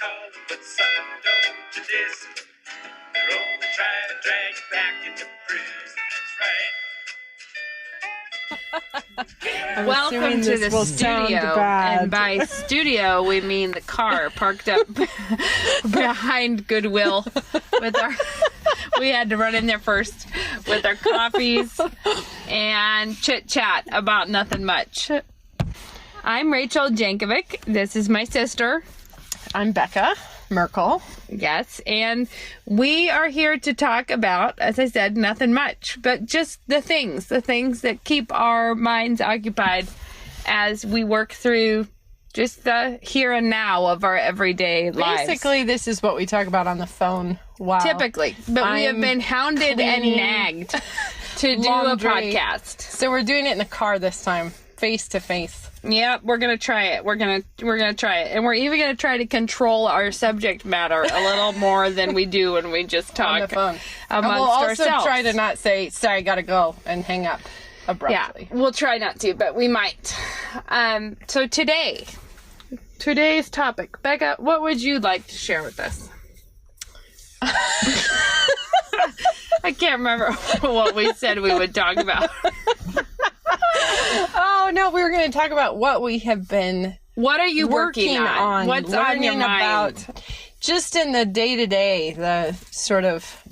call them, but some don't to diss. They're only trying to drag you back into prison. That's right. Welcome to the studio, and by studio we mean the car parked up behind Goodwill with our. We had to run in there first with our coffees and chit chat about nothing much. I'm Rachel Jankovic. This is my sister. I'm Becca Merkel. Yes, and we are here to talk about, as I said, nothing much, but just the things that keep our minds occupied as we work through just the here and now of our everyday lives. Basically, this is what we talk about on the phone. Wow. Typically, but we have been hounded and nagged to do laundry. A podcast. So we're doing it in the car this time, face to face. Yep, we're gonna try it. We're gonna try it, and we're even gonna try to control our subject matter a little more than we do when we just talk on the phone. amongst and we'll also ourselves. try to not say, "Sorry, gotta go," and hang up abruptly. Yeah, we'll try not to, but we might. So today's topic, Becca, what would you like to share with us? I can't remember what we said we would talk about. Oh no, we were going to talk about what we have been. What are you working on? What's on your mind? About just in the day to day, the sort of.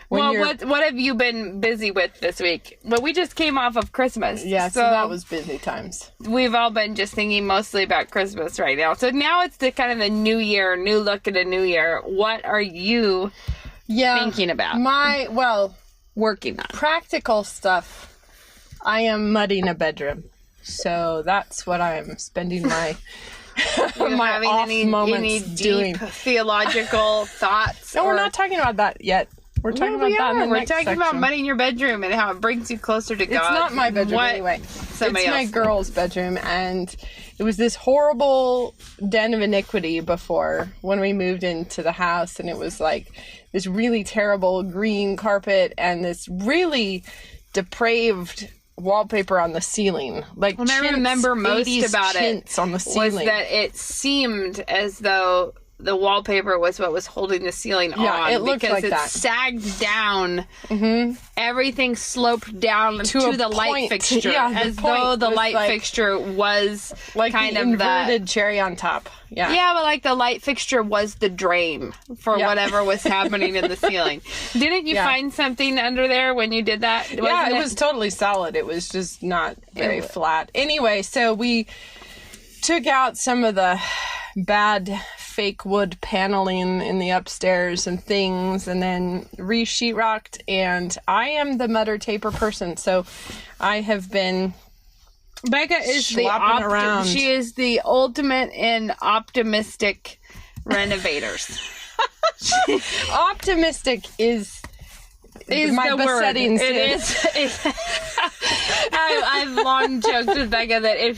What have you been busy with this week? Well, we just came off of Christmas. Yeah, so that was busy times. We've all been just thinking mostly about Christmas right now. So now it's the kind of the new year, new look at a new year. What are you thinking about? Working on. Practical stuff. I am mudding a bedroom. So that's what I'm spending my my off moments doing. Theological thoughts? No, we're not talking about that yet. We're talking about that in the next section. We're talking about mudding your bedroom and how it brings you closer to God. It's not my bedroom anyway. It's my girl's bedroom, and it was this horrible den of iniquity before when we moved into the house, and it was like this really terrible green carpet and this really depraved wallpaper on the ceiling. Like, what I remember most about it on the ceiling was that it seemed as though the wallpaper was what was holding the ceiling on. Yeah, it looked like that. Sagged down. Mm-hmm. Everything sloped down to the light fixture. Yeah, as though the light fixture was like kind the of inverted cherry on top. Yeah. Yeah, but like the light fixture was the drain for whatever was happening in the ceiling. Didn't you find something under there when you did that? It was totally solid. It was just not very flat. Anyway, so we took out some of the bad fake wood paneling in the upstairs and things, and then re-sheetrocked, and I am the mutter taper person, so I have been Becca is around. She is the ultimate in optimistic renovators. Optimistic is my besetting sin. It is. I've long joked with Becca that if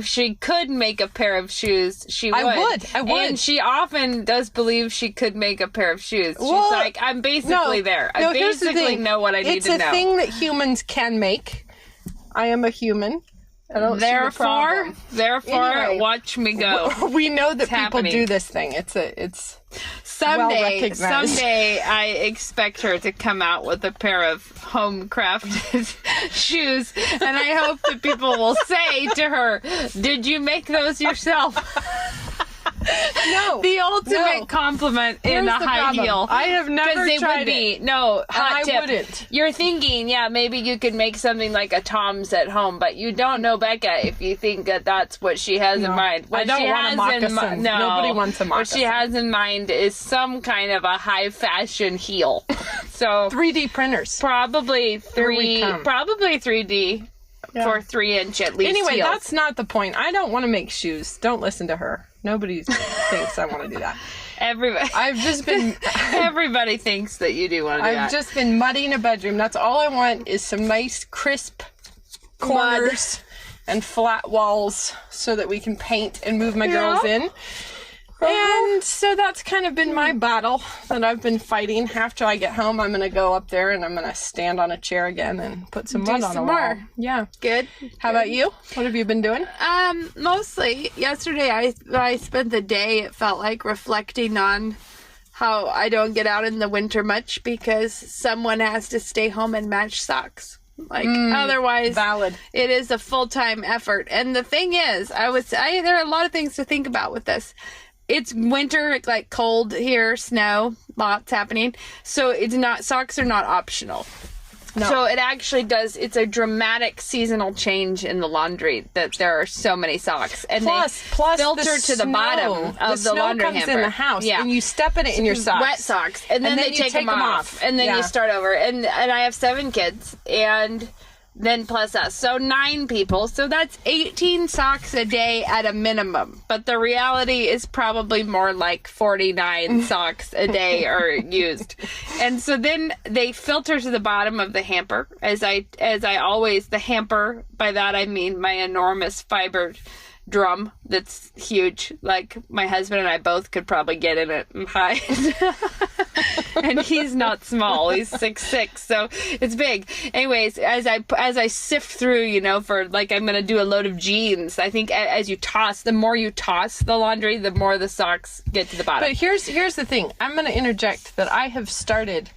she could make a pair of shoes, she would. I would. And she often does believe she could make a pair of shoes. She's like, I'm basically there. I basically know what I need to know. It's a thing that humans can make. I am a human. I don't see the problem. Therefore, watch me go. We know that people do this thing. It's Someday I expect her to come out with a pair of home crafted shoes, and I hope that people will say to her, "Did you make those yourself?" No. The ultimate compliment in a high heel. I have never tried it. Hot tip. I wouldn't. You're thinking, maybe you could make something like a Tom's at home, but you don't know Becca if you think that that's what she has in mind. I don't want a moccasin. Nobody wants a moccasin. What she has in mind is some kind of a high fashion heel. So 3D printers. Probably 3D for 3-inch at least. Anyway, heels. That's not the point. I don't want to make shoes. Don't listen to her. Nobody thinks I want to do that. Everybody thinks that you do want to do that. I've just been mudding a bedroom. That's all I want is some nice crisp corners and flat walls so that we can paint and move my girls in. And so that's kind of been my battle that I've been fighting. After I get home, I'm going to go up there and I'm going to stand on a chair again and put some mud on a wall. more. Yeah. Good. How about you? What have you been doing? Mostly yesterday I spent the day, it felt like, reflecting on how I don't get out in the winter much because someone has to stay home and match socks. Like, otherwise, Valid. it is a full-time effort. And the thing is, there are a lot of things to think about with this. It's winter, like cold here, snow, lots happening. So socks are not optional. No. So it actually does, it's a dramatic seasonal change in the laundry that there are so many socks. And Plus filter to the bottom of the laundry comes hamper. in the house, Yeah. and you step in it in your socks. Wet socks. And then they you take them off. And then Yeah. you start over. And I have 7 kids. And then plus us. So 9 people. So that's 18 socks a day at a minimum. But the reality is probably more like 49 socks a day are used. And so then they filter to the bottom of the hamper. As I always, the hamper, by that I mean my enormous fiber drum that's huge. Like my husband and I both could probably get in it and hide. And he's not small. He's 6'6", so it's big. Anyways, as I sift through, for like I'm gonna do a load of jeans. I think as you toss, the more you toss the laundry, the more the socks get to the bottom. But here's the thing. I'm going to interject that I have started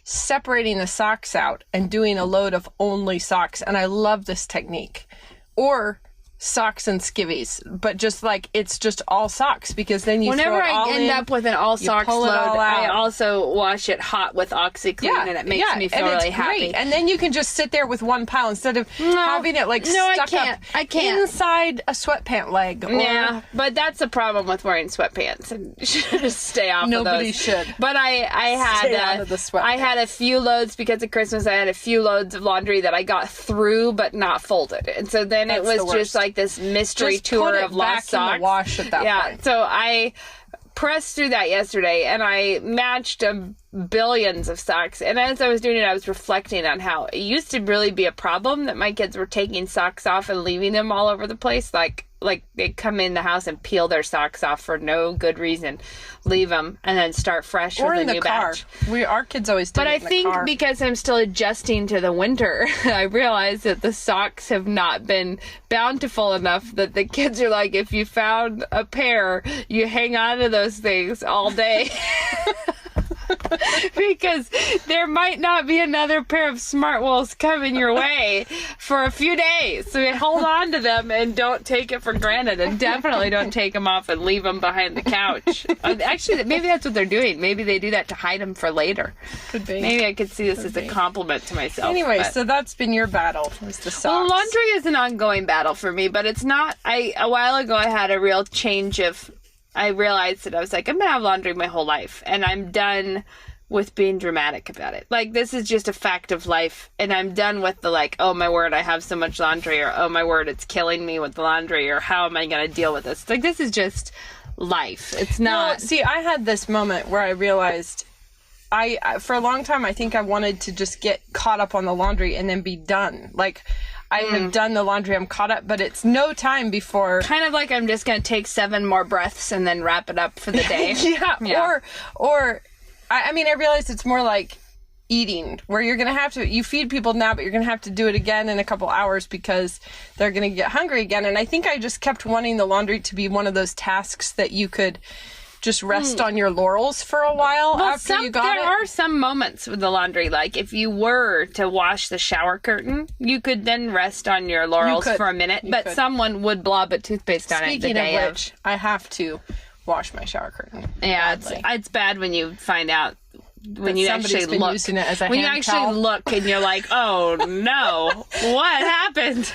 separating the socks out and doing a load of only socks, and I love this technique. Or socks and skivvies, but just like it's just all socks, because then you Whenever throw it all I end in, up with an all socks pull it load, all out. I also wash it hot with OxyClean, and it makes me feel and really it's happy. great. And then you can just sit there with one pile instead of having it like stuck up I can't. inside a sweatpant leg. Or, Yeah, but that's the problem with wearing sweatpants, and you should just stay off of those. Nobody should. But I Stay had out of the sweatpants. I had a few loads because of Christmas. I had a few loads of laundry that I got through but not folded, and so then That's it the was worst. just like this mystery Just tour put it of lost back in socks. the wash at that point. So I pressed through that yesterday, and I matched billions of socks. And as I was doing it, I was reflecting on how it used to really be a problem that my kids were taking socks off and leaving them all over the place. Like they come in the house and peel their socks off for no good reason, leave them, and then start fresh or with in a the new car. batch. Our kids always do But it I in the think car. because I'm still adjusting to the winter, I realize that the socks have not been bountiful enough that the kids are like, if you found a pair, you hang on to those things all day. Because there might not be another pair of Smart Wools coming your way for a few days. So hold on to them and don't take it for granted. And definitely don't take them off and leave them behind the couch. Actually, maybe that's what they're doing. Maybe they do that to hide them for later. Could be. Maybe I could see this as a compliment to myself. Anyway, but- so that's been your battle, was the socks. well, laundry is an ongoing battle for me, but it's not. A while ago, I had a real change of. I realized that I was like, I'm gonna have laundry my whole life, and I'm done with being dramatic about it. Like, this is just a fact of life, and I'm done with the like, oh my word, I have so much laundry, or oh my word, it's killing me with the laundry, or how am I gonna deal with this? Like, this is just life. It's not. No, see, I had this moment where I realized I for a long time, I think I wanted to just get caught up on the laundry and then be done. Like, I have done the laundry, I'm caught up, but it's no time before. Kind of like I'm just gonna take 7 more breaths and then wrap it up for the day. Yeah. Or I mean, I realize it's more like eating, where you're going to have to, you feed people now, but you're going to have to do it again in a couple hours because they're going to get hungry again. And I think I just kept wanting the laundry to be one of those tasks that you could just rest on your laurels for a while after you got there it. are some moments with the laundry, like if you were to wash the shower curtain, you could then rest on your laurels could. for a minute, You but could. someone would blob a toothpaste on it the Speaking day of which, I have to wash my shower curtain. Yeah, badly. it's bad when you find out when That you somebody's actually been look. using it as a when you hand actually towel. look and you're like, oh no, what happened?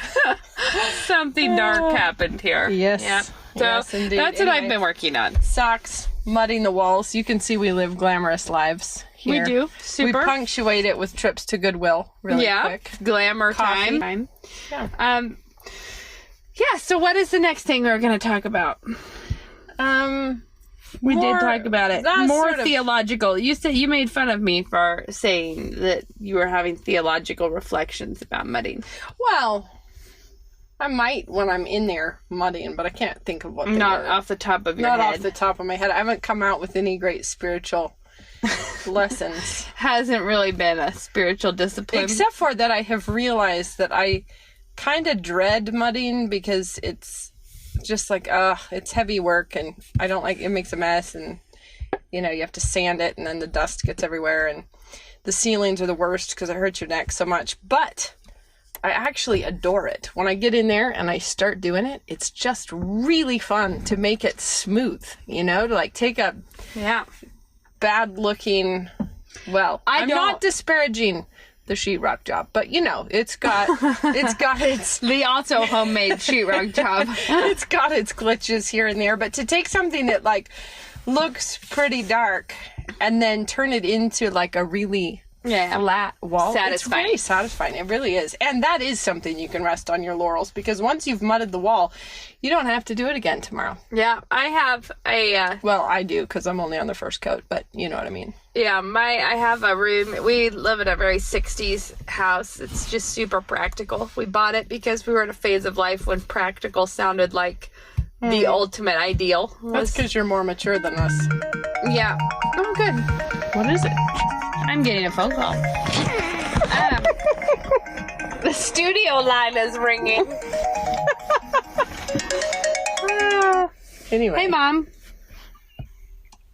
Something dark happened here. Yes. Yeah. So Yes, indeed. that's what I've Anyway. been working on. Socks, mudding the walls. You can see we live glamorous lives here. We do. We Super. punctuate it with trips to Goodwill really quick. Glamour Coffee. time. Yeah. Yeah, so what is the next thing we're going to talk about? We More- did talk about it. that's More sort of- theological. You said you made fun of me for saying that you were having theological reflections about mudding. Well, I might when I'm in there mudding, but I can't think of what they Not were. off the top of your Not head. off the top of my head. I haven't come out with any great spiritual lessons. Hasn't really been a spiritual discipline. Except for that I have realized that I kind of dread mudding because it's just like, it's heavy work and I don't like, it makes a mess and, you know, you have to sand it and then the dust gets everywhere and the ceilings are the worst because it hurts your neck so much. But I actually adore it. When I get in there and I start doing it, it's just really fun to make it smooth, you know, to like take a bad looking, well, I'm not disparaging the sheetrock job, but you know, it's got its the also homemade sheetrock job. It's got its glitches here and there, but to take something that like looks pretty dark and then turn it into like a really flat wall, Satisfying. it's very satisfying. It really is. And that is something you can rest on your laurels because once you've mudded the wall, you don't have to do it again tomorrow. Yeah, I have a well, I do because I'm only on the first coat, but you know what I mean. Yeah, I have a room. We live in a very 60s house. It's just super practical. We bought it because we were in a phase of life when practical sounded like the ultimate ideal. That's because you're more mature than us. Yeah. Oh, good. What is it? I'm getting a phone call. The studio line is ringing. Anyway. Hey, Mom.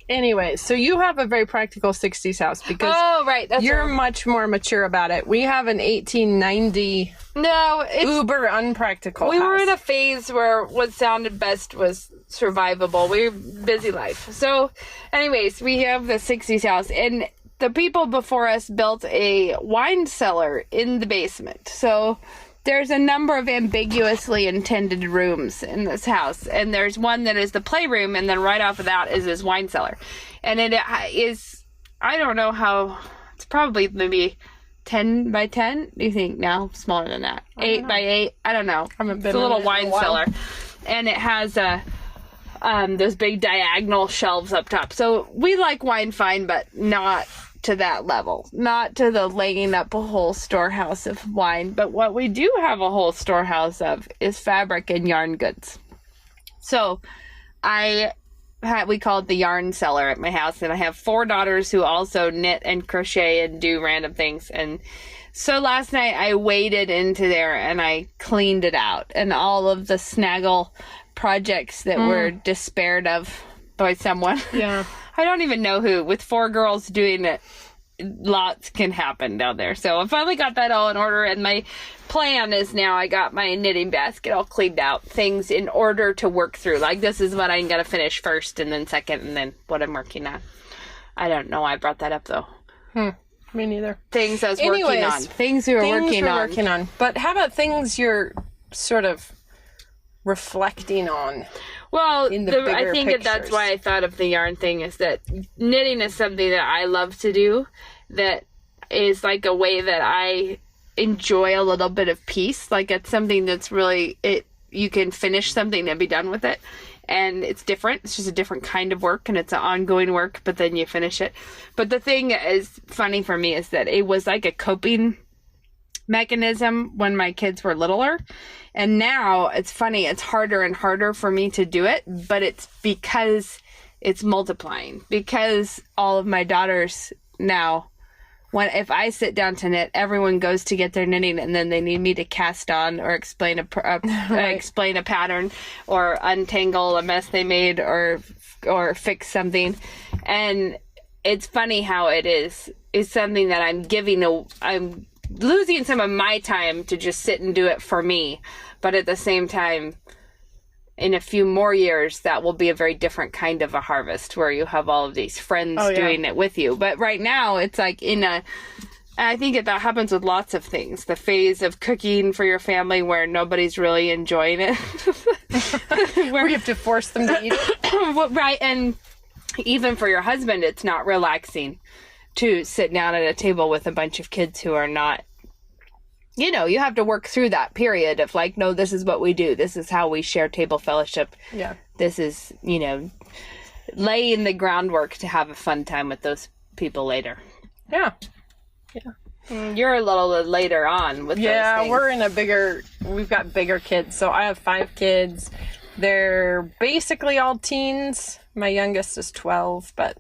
Anyway, so you have a very practical 60s house because right. That's you're right. much more mature about it. We have an 1890 uber unpractical We house. were in a phase where what sounded best was survivable. We were busy life. So, anyways, we have the 60s house, and the people before us built a wine cellar in the basement. So there's a number of ambiguously intended rooms in this house. And there's one that is the playroom, and then right off of that is this wine cellar. And it is, I don't know how, it's probably maybe 10 by 10. Do you think? No, smaller than that. 8 by 8. I don't know. It's a little wine cellar. And it has those big diagonal shelves up top. So we like wine fine, but not to that level. Not to the laying up a whole storehouse of wine. But what we do have a whole storehouse of is fabric and yarn goods. So we call it the yarn cellar at my house, and I have 4 daughters who also knit and crochet and do random things. And so last night I waded into there and I cleaned it out, and all of the snaggle projects that were despaired of by someone. Yeah. I don't even know who. With 4 girls doing it, lots can happen down there. So I finally got that all in order, and my plan is now I got my knitting basket all cleaned out, things in order to work through. Like, this is what I'm going to finish first, and then second, and then what I'm working on. I don't know why I brought that up, though. Me neither. Things I was working on. Things we were working on. But how about things you're sort of reflecting on? Well, in the I bigger think pictures? that's why I thought of the yarn thing, is that knitting is something that I love to do, that is like a way that I enjoy a little bit of peace. Like, it's something that's really, you can finish something and be done with it. And it's different. It's just a different kind of work, and it's an ongoing work, but then you finish it. But the thing is funny for me is that it was like a coping mechanism when my kids were littler. And now it's funny, it's harder and harder for me to do it, but it's because it's multiplying. Because all of my daughters now, if I sit down to knit, everyone goes to get their knitting, and then they need me to cast on or explain explain a pattern or untangle a mess they made or fix something. And it's funny how it's something that I'm losing some of my time to just sit and do it for me. But at the same time, in a few more years, that will be a very different kind of a harvest where you have all of these friends doing it with you. But right now, it's like I think that happens with lots of things. The phase of cooking for your family where nobody's really enjoying it. Where you have to force them to eat it. Right, and even for your husband, it's not relaxing to sit down at a table with a bunch of kids who are not, you have to work through that period of like, no, this is what we do. This is how we share table fellowship. Yeah. This is, laying the groundwork to have a fun time with those people later. Yeah. Yeah. You're a little later on with those things. We've got bigger kids. So I have 5 kids. They're basically all teens. My youngest is 12, but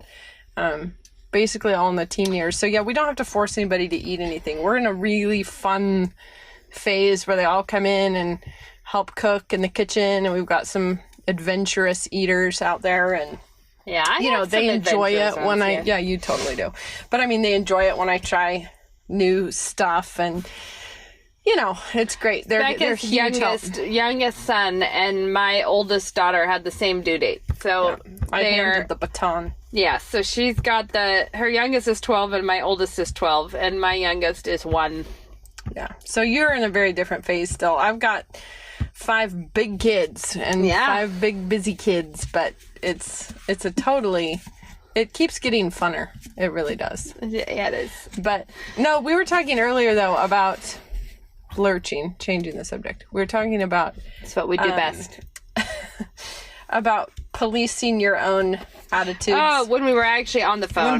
basically all in the teen years. So yeah, we don't have to force anybody to eat anything. We're in a really fun phase where they all come in and help cook in the kitchen, and we've got some adventurous eaters out there, and yeah, they enjoy it when you totally do. But I mean, they enjoy it when I try new stuff, and it's great. They're Becca's huge youngest son and my oldest daughter had the same due date. So I handed the baton. Yeah, so she's got her youngest is 12 and my oldest is 12 and my youngest is 1. Yeah. So you're in a very different phase still. I've got 5 big kids and 5 big busy kids, but it's a totally, it keeps getting funner. It really does. Yeah, it is. But no, we were talking earlier though about changing the subject. We were talking about it's what we do best. About policing your own attitudes. Oh, when we were actually on the phone.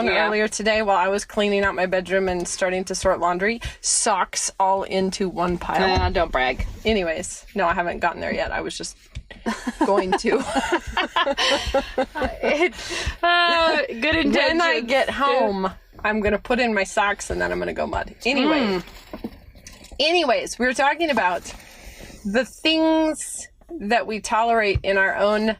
Earlier today while I was cleaning out my bedroom and starting to sort laundry. Socks all into one pile. Don't brag. Anyways, no, I haven't gotten there yet. I was just going to. Good intentions. When I get home, I'm going to put in my socks and then I'm going to go mud. Anyways, we were talking about the things that we tolerate in our own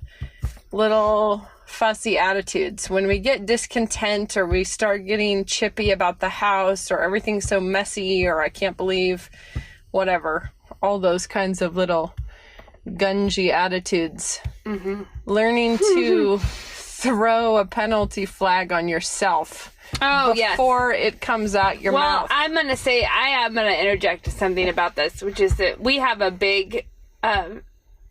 little fussy attitudes. When we get discontent or we start getting chippy about the house or everything's so messy or I can't believe whatever, all those kinds of little gungy attitudes. Mm-hmm. Learning to throw a penalty flag on yourself before it comes out your mouth. Well, I'm going to interject something about this, which is that we have a big,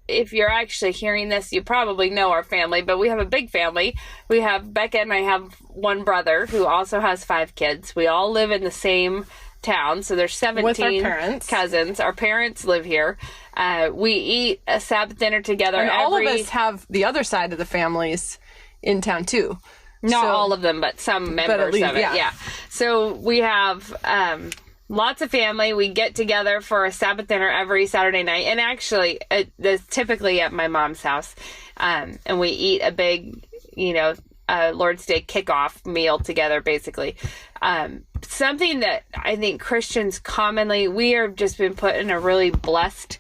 if you're actually hearing this, you probably know our family, but we have a big family. We have Becca and I have one brother who also has 5 kids. We all live in the same town, so there's 17 with our parents. Cousins. Our parents live here. We eat a Sabbath dinner together. And all of us have the other side of the families in town too. Not all of them, but some members of it. Yeah. So we have lots of family. We get together for a Sabbath dinner every Saturday night. And actually, it's typically at my mom's house. And we eat a big, Lord's Day kickoff meal together, basically. Something that I think Christians commonly, we are just been put in a really blessed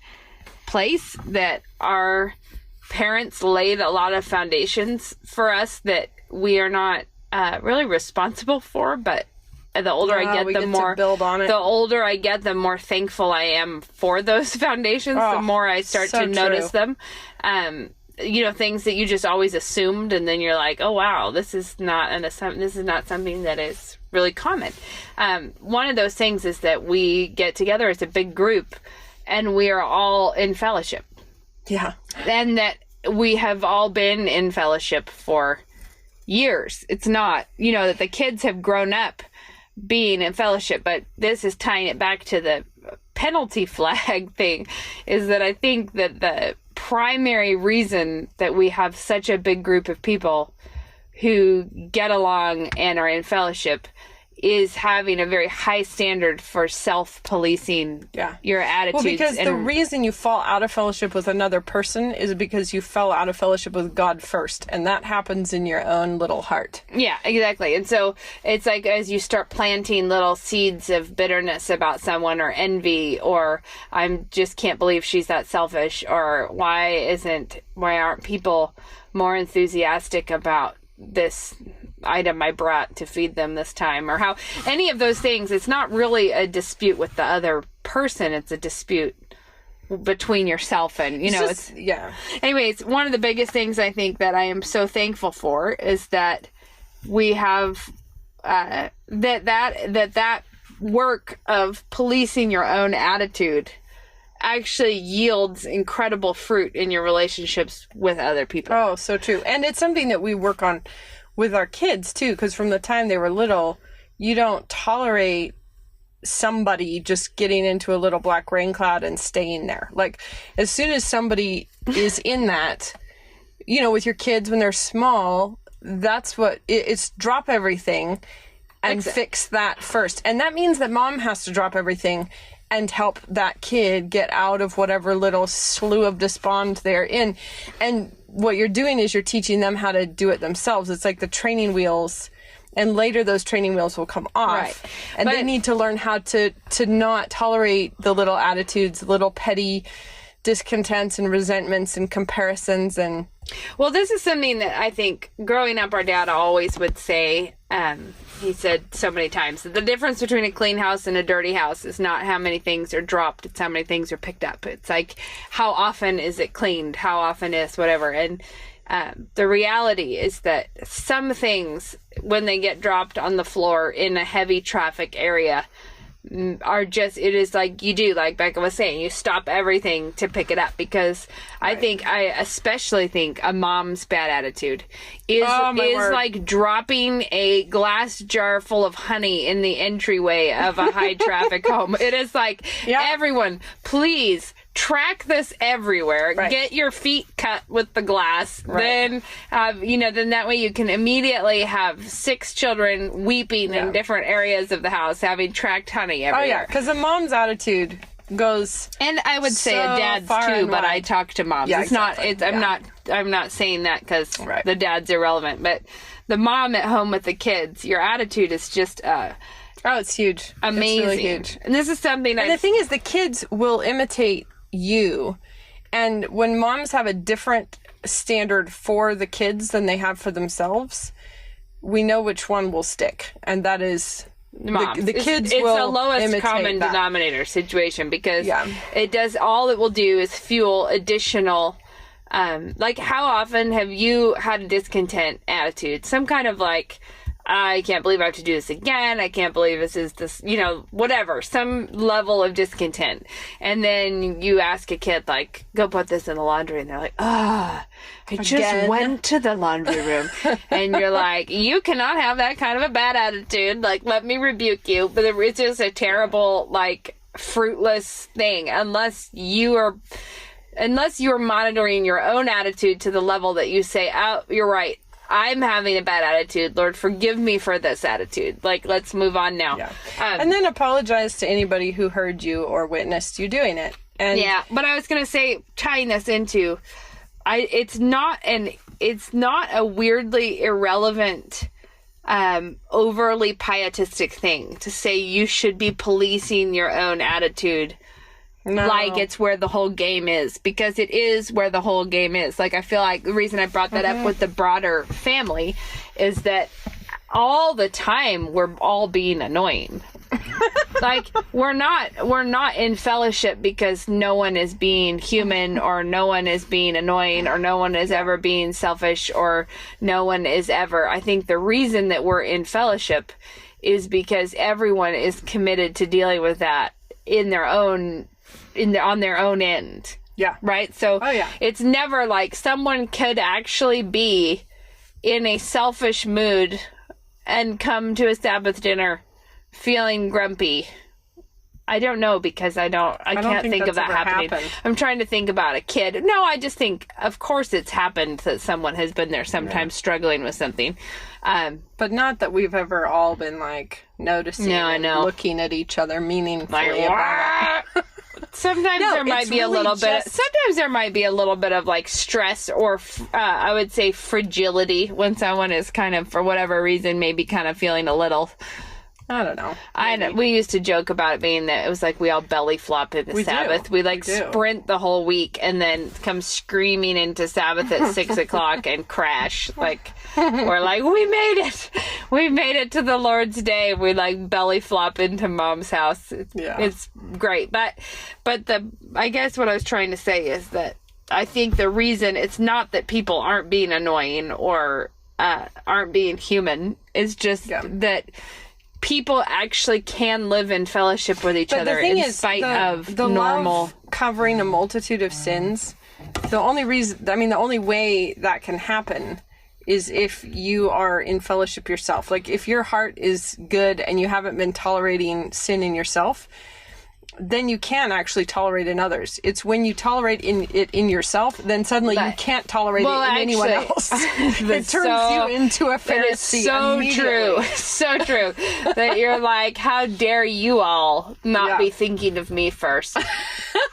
place that our parents laid a lot of foundations for us that we are not really responsible for, but the older I get, the more build on it. The older I get, the more thankful I am for those foundations. The more I start to notice them. Things that you just always assumed, and then you're like, oh wow, this is not something that is really common. One of those things is that we get together as a big group, and we are all in fellowship. Yeah, and that we have all been in fellowship for years. It's not, that the kids have grown up being in fellowship, but this is tying it back to the penalty flag thing, is that I think that the primary reason that we have such a big group of people who get along and are in fellowship is having a very high standard for self-policing your attitudes. Well, because the reason you fall out of fellowship with another person is because you fell out of fellowship with God first, and that happens in your own little heart. Yeah, exactly. And so it's like as you start planting little seeds of bitterness about someone or envy, or I just can't believe she's that selfish, or why aren't people more enthusiastic about this item I brought to feed them this time, or how any of those things, it's not really a dispute with the other person, it's a dispute between yourself and anyways, one of the biggest things I think that I am so thankful for is that we have that work of policing your own attitude actually yields incredible fruit in your relationships with other people. Oh, so true. And it's something that we work on with our kids too, because from the time they were little, you don't tolerate somebody just getting into a little black rain cloud and staying there. Like, as soon as somebody is in that, with your kids when they're small, that's what it's drop everything and fix that first. And that means that mom has to drop everything and help that kid get out of whatever little slough of despond they're in. And what you're doing is you're teaching them how to do it themselves. It's like the training wheels, and later those training wheels will come off. Right. And they need to learn how to not tolerate the little attitudes, little petty discontents and resentments and comparisons. And well, this is something that I think growing up, our dad always would say, he said so many times that the difference between a clean house and a dirty house is not how many things are dropped, it's how many things are picked up. It's like, how often is it cleaned? How often is whatever? And the reality is that some things, when they get dropped on the floor in a heavy traffic area, are just, it is like you do, like Becca was saying, you stop everything to pick it up, because I especially think a mom's bad attitude is like dropping a glass jar full of honey in the entryway of a high traffic home. It is like, everyone, please track this everywhere. Get your feet cut with the glass. Then then that way you can immediately have 6 children weeping in different areas of the house, having tracked honey everywhere. Oh yeah, because a mom's attitude goes, and I would say a dad's too, but I talk to moms. Yeah, it's exactly. I'm not saying that because the dad's irrelevant, but the mom at home with the kids, your attitude is just it's huge, amazing. It's really huge. And this is something. And the thing is, the kids will imitate you, and when moms have a different standard for the kids than they have for themselves, we know which one will stick, and that is moms. The kids it's will a lowest imitate common that. denominator situation, because it does, all it will do is fuel additional like, how often have you had a discontent attitude, some kind of like, I can't believe I have to do this again. I can't believe this, whatever, some level of discontent. And then you ask a kid, like, go put this in the laundry. And they're like, I just went to the laundry room. And you're like, you cannot have that kind of a bad attitude. Like, let me rebuke you. But it's just a terrible, like, fruitless thing. Unless you're monitoring your own attitude to the level that you say, oh, you're right, I'm having a bad attitude. Lord, forgive me for this attitude. Like, let's move on now. Yeah. And then apologize to anybody who heard you or witnessed you doing it. And but I was going to say, tying this into, it's not a weirdly irrelevant, overly pietistic thing to say you should be policing your own attitude. No. Like it's where the whole game is, because it is where the whole game is. Like, I feel like the reason I brought that up with the broader family is that all the time we're all being annoying. Like, we're not in fellowship because no one is being human, or no one is being annoying, or no one is ever being selfish, or no one is ever. I think the reason that we're in fellowship is because everyone is committed to dealing with that on their own end. Yeah. Right? So it's never like someone could actually be in a selfish mood and come to a Sabbath dinner feeling grumpy. I don't know, because I can't think of that happening. I'm trying to think about a kid. No, I just think, of course it's happened that someone has been there sometimes struggling with something. But not that we've ever all been like noticing and looking at each other meaningfully about it. Sometimes there might be a little bit of like stress, or I would say fragility, when someone is kind of, for whatever reason, maybe kind of feeling a little, I don't know. We used to joke about it being that it was like we all belly flop in the Sabbath. We sprint the whole week and then come screaming into Sabbath at 6 o'clock and crash. Like, we're like, we made it. We made it to the Lord's Day. We like belly flop into Mom's house. It's great. But I guess what I was trying to say is that I think the reason it's not that people aren't being annoying or aren't being human. It's just that people actually can live in fellowship with each other in spite of the normal love covering a multitude of sins. The only way that can happen is if you are in fellowship yourself. Like, if your heart is good and you haven't been tolerating sin in yourself, then you can actually tolerate in others. It's when you tolerate it in yourself, then suddenly you can't tolerate it in anyone else. It turns you into a Pharisee. It is so true. So true. That you're like, how dare you all not be thinking of me first?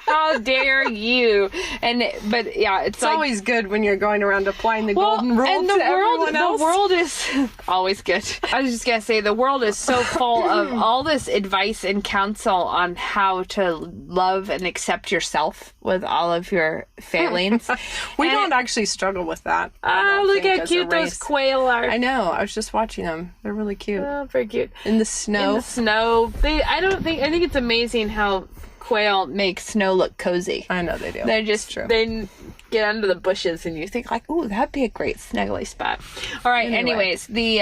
How dare you? But it's like, always good when you're going around applying the golden rule and to everyone else. The world is always good. I was just gonna say, the world is so full of all this advice and counsel on how to love and accept yourself with all of your failings. We don't actually struggle with that. Look how cute those quail are. I know. I was just watching them. They're really cute. Oh, very cute. In the snow. I think it's amazing how quail make snow look cozy. I know they do. They're just, they get under the bushes and you think like, ooh, that'd be a great snuggly spot. All right. Anyways, the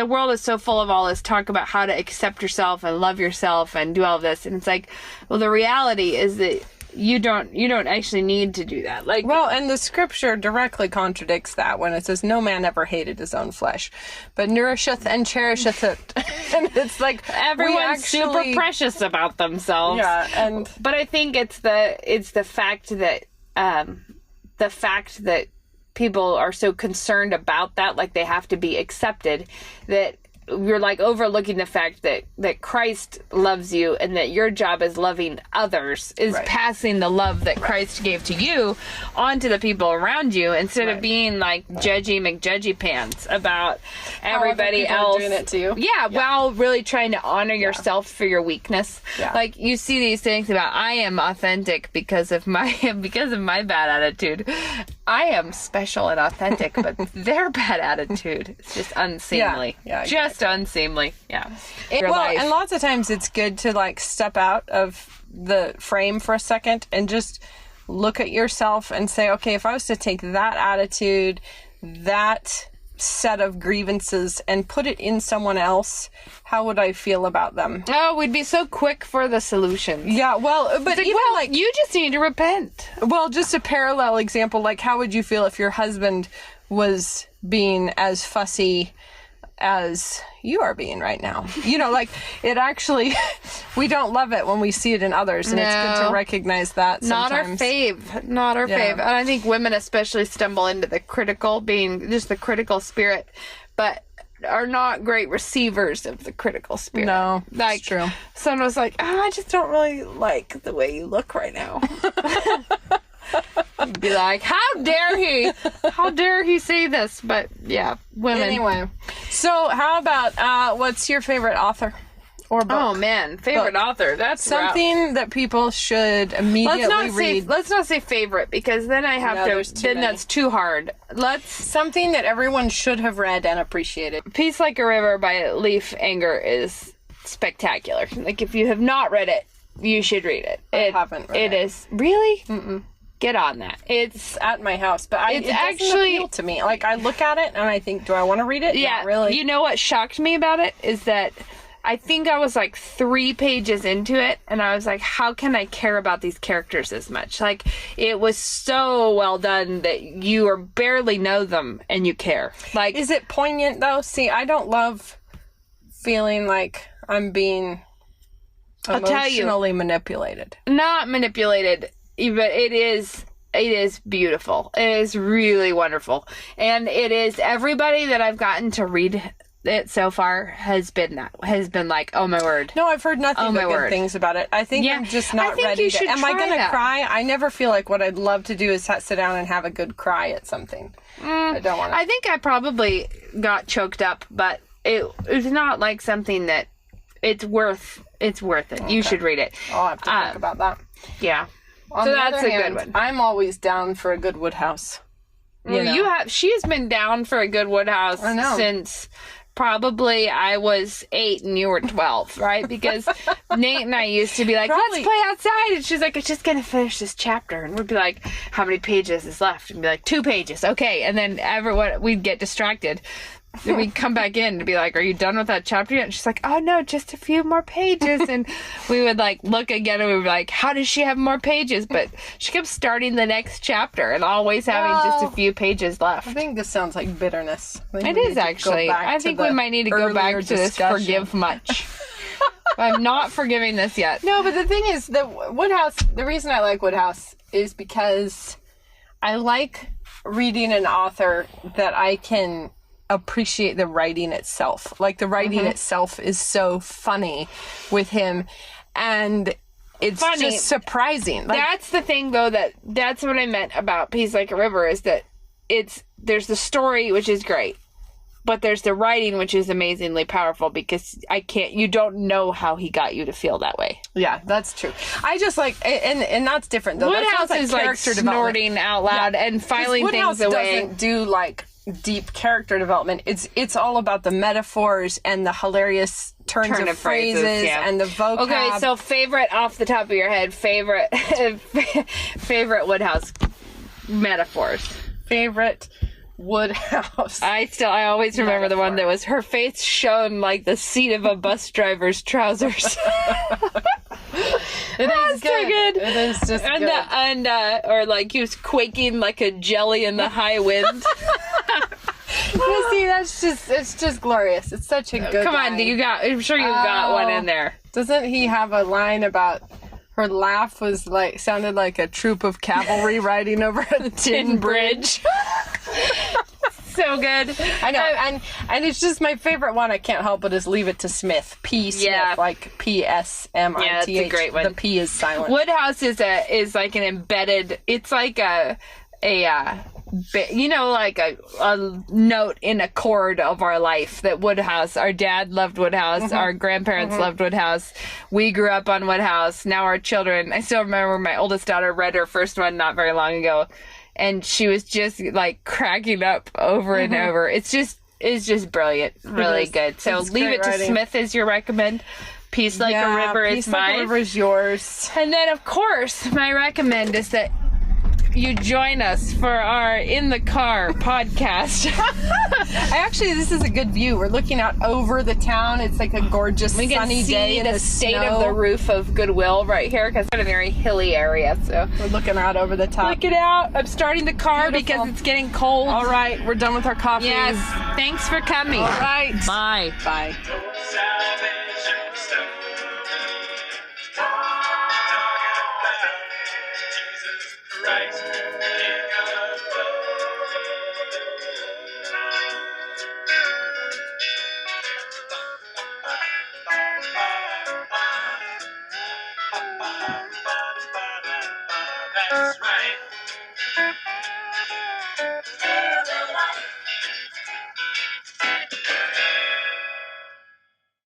world is so full of all this talk about how to accept yourself and love yourself and do all of this. And it's like, well, the reality is that you don't actually need to do that. Like, well, and the scripture directly contradicts that when it says, no man ever hated his own flesh, but nourisheth and cherisheth it. And it's like, everyone's super precious about themselves. Yeah. But I think it's the fact that people are so concerned about that, like they have to be accepted, that you're like overlooking the fact that Christ loves you and that your job as loving others is passing the love that Christ gave to you onto the people around you, instead of being like judgy McJudgy pants about everybody else doing it to you. Yeah, while really trying to honor yourself for your weakness. Yeah. Like you see these things about, I am authentic because of my bad attitude. I am special and authentic, but their bad attitude is just unseemly. Yeah, just unseemly. Yeah. And lots of times it's good to like step out of the frame for a second and just look at yourself and say, okay, if I was to take that attitude, that set of grievances and put it in someone else, how would I feel about them? Oh, we'd be so quick for the solutions. Yeah, well, but even like, you just need to repent. Well, just a parallel example, like how would you feel if your husband was being as fussy as you are being right now? You know, like it actually, we don't love it when we see it in others, and it's good to recognize that sometimes. Not our fave. And I think women especially stumble into the critical, being just the critical spirit, but are not great receivers of the critical spirit. No, like, it's true. Someone was like, I just don't really like the way you look right now. Be like, how dare he say this? But yeah, women. Anyway, so how about what's your favorite author or book? Oh man, favorite author. That's something that people should immediately read. Let's not say favorite, because then I have to. Then that's too hard. Something that everyone should have read and appreciated. Peace Like a River by Leif Anger is spectacular. Like if you have not read it, you should read it. I haven't read it. It is really. Mm-mm. Get on that. It's at my house, but it doesn't actually appeal to me. Like I look at it and I think, do I want to read it? Yeah, not really. You know what shocked me about it is that I think I was like 3 pages into it, and I was like, how can I care about these characters as much? Like it was so well done that you barely know them and you care. Like, is it poignant though? See, I don't love feeling like I'm being emotionally manipulated. Not manipulated. But it is beautiful. It is really wonderful. And it is, everybody that I've gotten to read it so far has been like, oh my word. No, I've heard nothing but good things about it. I think I'm just not ready to. Am I going to cry? I never feel like what I'd love to do is sit down and have a good cry at something. I don't want to. I think I probably got choked up, but it's not like something that it's worth it. Okay. You should read it. I'll have to think about that. Yeah. On so that's a good one. I'm always down for a good Woodhouse. She's been down for a good Woodhouse since probably I was 8 and you were 12, right? Because Nate and I used to be like, let's play outside. And she's like, I'm just going to finish this chapter. And we'd be like, how many pages is left? And be like, 2 pages. Okay. And then we'd get distracted. Then we'd come back in to be like, are you done with that chapter yet? And she's like, oh no, just a few more pages. And we would like look again and we would be like, how does she have more pages? But she kept starting the next chapter and always having just a few pages left. I think this sounds like bitterness. It is actually. I think we might need to go back to this forgive much. I'm not forgiving this yet. No, but the thing is that Woodhouse, the reason I like Woodhouse is because I like reading an author that I can appreciate the writing itself. Like the writing itself is so funny with him, and it's just surprising. Like, that's the thing, though, that's what I meant about Peace Like a River, is that there's the story, which is great, but there's the writing, which is amazingly powerful, because you don't know how he got you to feel that way. Yeah, that's true. I just like, and that's different though. Woodhouse is like snorting out loud and filing things away. Woodhouse doesn't do like deep character development. It's all about the metaphors and the hilarious turns of phrases and the vocab. Okay, so favorite off the top of your head, favorite Woodhouse metaphors. Favorite Woodhouse. I always remember the one that was, her face shone like the seat of a bus driver's trousers. It is so good. It is just good. Or like he was quaking like a jelly in the high wind. You see, it's just glorious. It's such a good Come on, line. I'm sure you've got one in there. Doesn't he have a line about her laugh was like, sounded like a troop of cavalry riding over a tin bridge? So good. I know, and it's just my favorite one. I can't help but is Leave It to Smith. P. Smith, like PSMITH. Yeah, that's a great one. The P is silent. Woodhouse is like an embedded. It's like a like a note in a chord of our life. That Woodhouse. Our dad loved Woodhouse. Our grandparents loved Woodhouse. We grew up on Woodhouse. Now our children. I still remember my oldest daughter read her first one not very long ago. And she was just like cracking up over and over. It's just brilliant. Really good. So Leave It to Smith is your recommend. Peace Like a River is mine. Peace Like a River is yours. And then, of course, my recommend is that you join us for our In the Car podcast. This is a good view. We're looking out over the town. It's like a gorgeous sunny day. The state of the roof of Goodwill right here, because it's a very hilly area. So we're looking out over the top. Look it out. I'm starting the car because it's getting cold. All right, we're done with our coffee. Yes. Thanks for coming. All right. Bye. Bye.